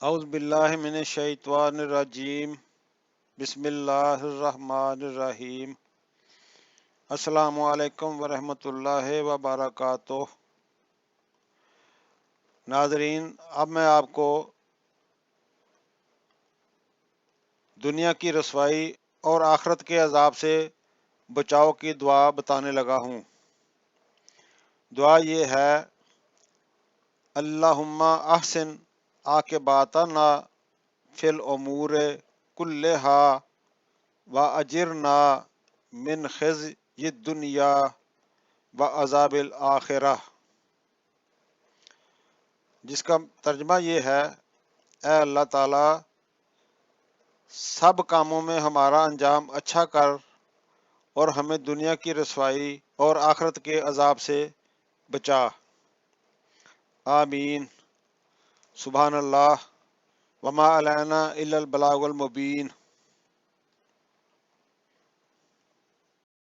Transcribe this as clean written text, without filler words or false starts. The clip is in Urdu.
اعوذ باللہ من الشیطان الرجیم بسم اللہ الرحمن الرحیم السلام علیکم ورحمۃ اللہ وبرکاتہ۔ ناظرین، اب میں آپ کو دنیا کی رسوائی اور آخرت کے عذاب سے بچاؤ کی دعا بتانے لگا ہوں۔ دعا یہ ہے: اللہم احسن عاقباتنا فی الامور کلہا واجرنا من خزی الدنیا وعذاب الآخرہ، جس کا ترجمہ یہ ہے: اے اللہ تعالیٰ، سب کاموں میں ہمارا انجام اچھا کر اور ہمیں دنیا کی رسوائی اور آخرت کے عذاب سے بچا۔ آمین۔ سبحان اللہ، وما علینا الا البلاغ المبین۔